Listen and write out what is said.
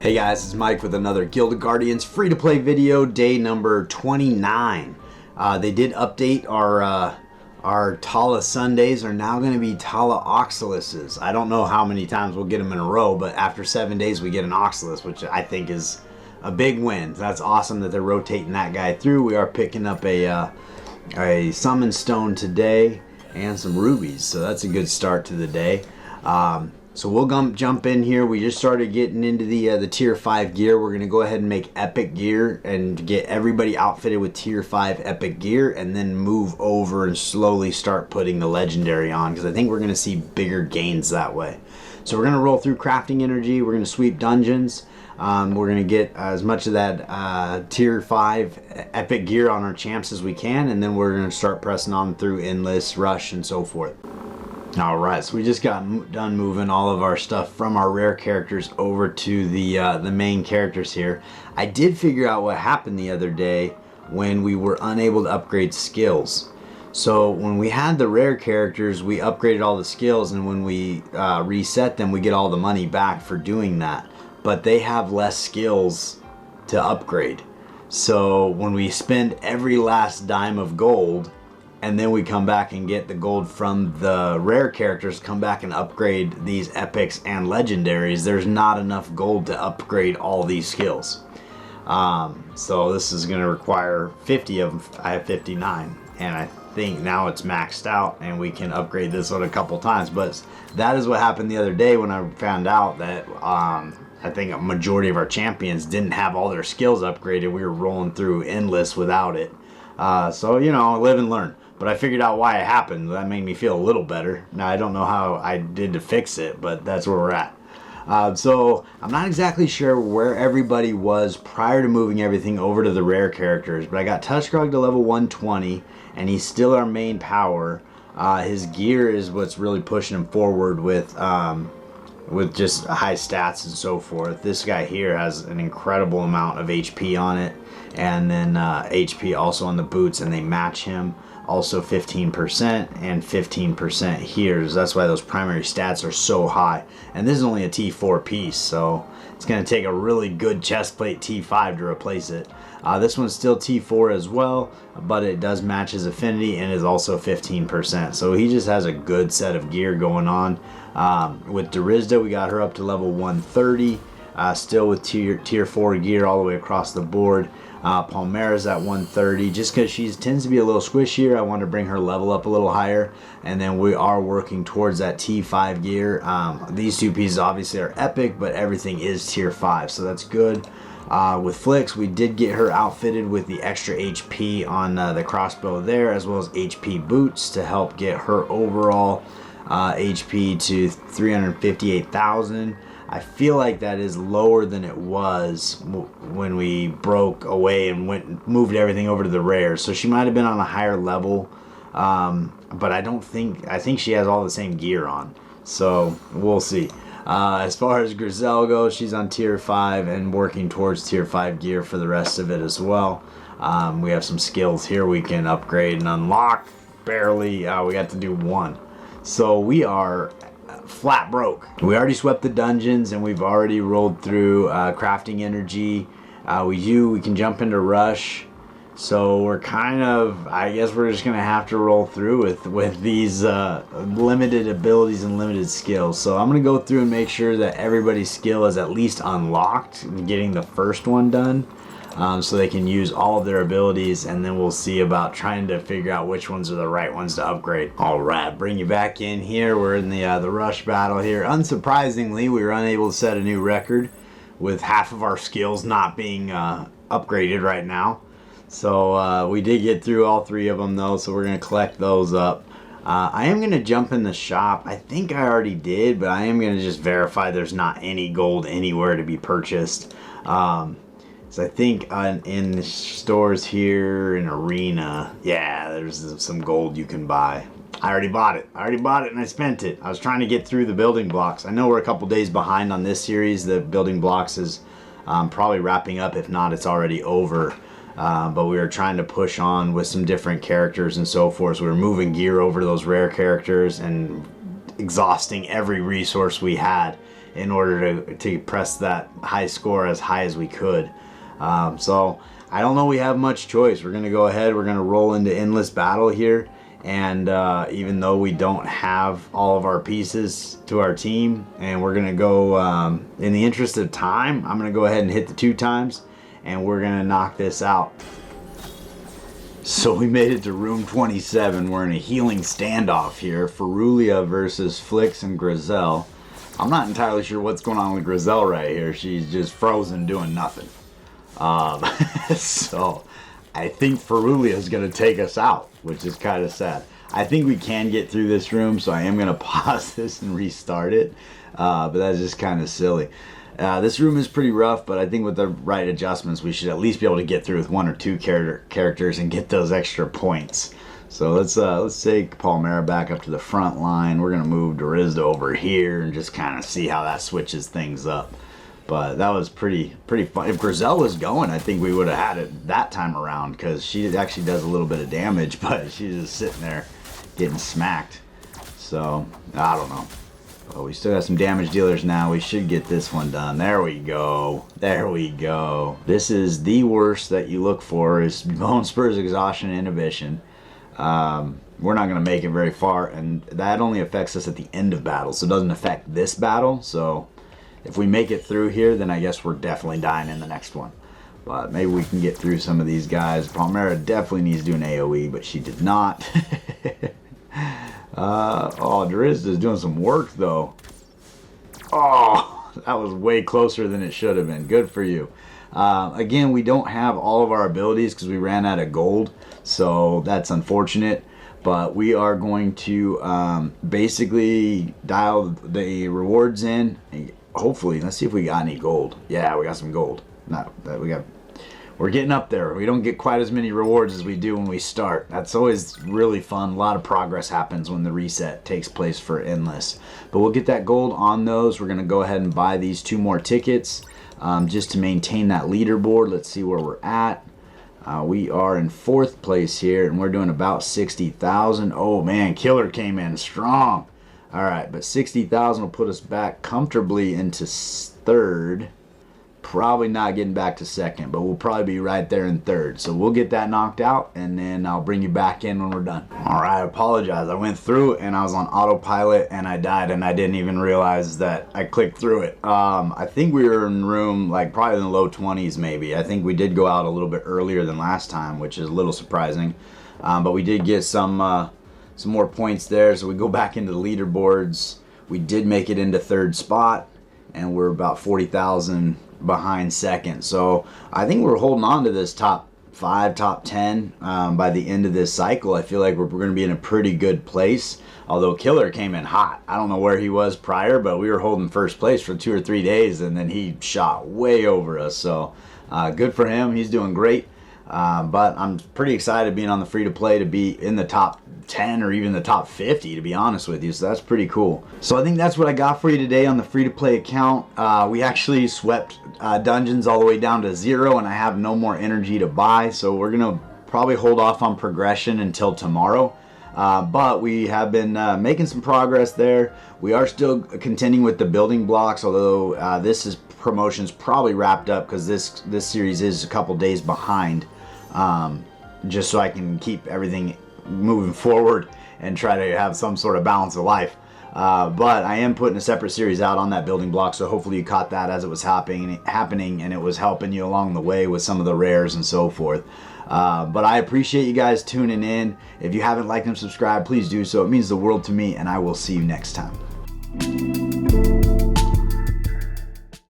Hey guys, it's Mike with another GoG Guardians free-to-play video, day number 29. They did update our Tala Sundays are now going to be Tala Oxaluses. I don't know how many times we'll get them in a row, but after 7 days we get an Oxalus, which I think is a big win. That's awesome that they're rotating that guy through. We are picking up a Summon Stone today and some rubies, so that's a good start to the day. So we'll jump in here. We just started getting into the tier 5 gear. We're going to go ahead and make epic gear and get everybody outfitted with tier 5 epic gear, and then move over and slowly start putting the legendary on, because I think we're going to see bigger gains that way. So we're going to roll through crafting energy. We're going to sweep dungeons. We're going to get as much of that tier 5 epic gear on our champs as we can, and then we're going to start pressing on through endless, rush, and so forth. Alright, so we just got done moving all of our stuff from our rare characters over to the main characters here. I did figure out what happened the other day when we were unable to upgrade skills. So when we had the rare characters, we upgraded all the skills, and when we reset them, we get all the money back for doing that. But they have less skills to upgrade. So when we spend every last dime of gold, and then we come back and get the gold from the rare characters, come back and upgrade these epics and legendaries, there's not enough gold to upgrade all these skills. So this is going to require 50 of them. I have 59, and I think now it's maxed out and we can upgrade this one a couple times. But that is what happened the other day when I found out that I think a majority of our champions didn't have all their skills upgraded. We were rolling through endless without it. So, you know, live and learn. But I figured out why it happened. That made me feel a little better. Now, I don't know how I did to fix it, but that's where we're at. So, I'm not exactly sure where everybody was prior to moving everything over to the rare characters. But I got Touchgrog to level 120, and he's still our main power. His gear is what's really pushing him forward with just high stats and so forth. This guy here has an incredible amount of HP on it. And then HP also on the boots, and they match him. Also 15% and 15% here. So that's why those primary stats are so high. And this is only a T4 piece, so it's going to take a really good chestplate T5 to replace it. This one's still T4 as well, but it does match his affinity and is also 15%. So he just has a good set of gear going on. With Darizda, we got her up to level 130. Still with tier 4 gear all the way across the board. Palmera's at 130. Just because she tends to be a little squishier, I want to bring her level up a little higher. And then we are working towards that T5 gear. These two pieces obviously are epic, but everything is tier 5, so that's good. With Flix, we did get her outfitted with the extra HP on the crossbow there, as well as HP boots to help get her overall HP to 358,000. I feel like that is lower than it was when we broke away and moved everything over to the rare. So she might have been on a higher level, but I think she has all the same gear on. So we'll see. As far as Grizel goes, she's on tier 5 and working towards tier 5 gear for the rest of it as well. We have some skills here we can upgrade and unlock. Barely, we got to do one. So we are flat broke. We already swept the dungeons, and we've already rolled through crafting energy. We can jump into rush. So we're kind of, I guess we're just gonna have to roll through with these limited abilities and limited skills. So I'm gonna go through and make sure that everybody's skill is at least unlocked, getting the first one done. So they can use all of their abilities, and then we'll see about trying to figure out which ones are the right ones to upgrade. Alright, bring you back in here. We're in the rush battle here. Unsurprisingly, we were unable to set a new record with half of our skills not being upgraded right now. So we did get through all 3 of them though, so we're going to collect those up. I am going to jump in the shop. I think I already did, but I am going to just verify there's not any gold anywhere to be purchased. So I think in the stores here in Arena, yeah, there's some gold you can buy. I already bought it and I spent it. I was trying to get through the building blocks. I know we're a couple days behind on this series. The building blocks is probably wrapping up. If not, it's already over. But we were trying to push on with some different characters and so forth. So we were moving gear over to those rare characters and exhausting every resource we had. in order to press that high score as high as we could. So I don't know we have much choice. We're going to go ahead. We're going to roll into endless battle here. And even though we don't have all of our pieces to our team, and we're going to go, in the interest of time, I'm going to go ahead and hit the 2 times, and we're going to knock this out. So we made it to room 27. We're in a healing standoff here. Ferulia versus Flix and Grizel. I'm not entirely sure what's going on with Grizel right here. She's just frozen doing nothing. So I think Ferulia is going to take us out, which is kind of sad. I think we can get through this room, so I am going to pause this and restart it. But that's just kind of silly. This room is pretty rough, but I think with the right adjustments, we should at least be able to get through with 1 or 2 characters and get those extra points. So let's take Palmera back up to the front line. We're going to move Dorizda over here and just kind of see how that switches things up. But that was pretty fun. If Grizel was going, I think we would have had it that time around, because she actually does a little bit of damage, but she's just sitting there getting smacked. So, I don't know. But we still have some damage dealers now. We should get this one done. There we go. There we go. This is the worst that you look for, is Bone Spurs, Exhaustion, Inhibition. We're not going to make it very far, and that only affects us at the end of battle, so it doesn't affect this battle. So if we make it through here, then I guess we're definitely dying in the next one. But maybe we can get through some of these guys. Palmera definitely needs to do an AoE, but she did not. Oh, Dorizda's doing some work, though. Oh, that was way closer than it should have been. Good for you. Again, we don't have all of our abilities because we ran out of gold, so that's unfortunate. But we are going to basically dial the rewards in. Hopefully, let's see if we got any gold. Yeah, we got some gold. We're getting up there. We don't get quite as many rewards as we do when we start. That's always really fun. A lot of progress happens when the reset takes place for Endless. But we'll get that gold on those. We're going to go ahead and buy these 2 more tickets just to maintain that leaderboard. Let's see where we're at. We are in 4th place here, and we're doing about 60,000. Oh, man, Killer came in strong. All right, but 60,000 will put us back comfortably into 3rd. Probably not getting back to 2nd, but we'll probably be right there in 3rd. So we'll get that knocked out, and then I'll bring you back in when we're done. All right, I apologize. I went through and I was on autopilot, and I died, and I didn't even realize that I clicked through it. I think we were in room, like, probably in the low 20s maybe. I think we did go out a little bit earlier than last time, which is a little surprising. But we did get some more points there, so we go back into the leaderboards. We did make it into 3rd spot, and we're about 40,000 behind 2nd. So I think we're holding on to this top 5, top 10 by the end of this cycle. I feel like we're going to be in a pretty good place, although Killer came in hot. I don't know where he was prior, but we were holding 1st place for 2 or 3 days, and then he shot way over us. So good for him. He's doing great. But I'm pretty excited being on the free-to-play to be in the top 10 or even the top 50, to be honest with you. So that's pretty cool. So I think that's what I got for you today on the free-to-play account. We actually swept dungeons all the way down to 0, and I have no more energy to buy. So we're going to probably hold off on progression until tomorrow. But we have been making some progress there. We are still contending with the building blocks, although this promotion's probably wrapped up because this series is a couple days behind. Just so I can keep everything moving forward and try to have some sort of balance of life. But I am putting a separate series out on that building block, so hopefully you caught that as it was happening and it was helping you along the way with some of the rares and so forth. But I appreciate you guys tuning in. If you haven't liked and subscribed, please do so. It means the world to me, and I will see you next time.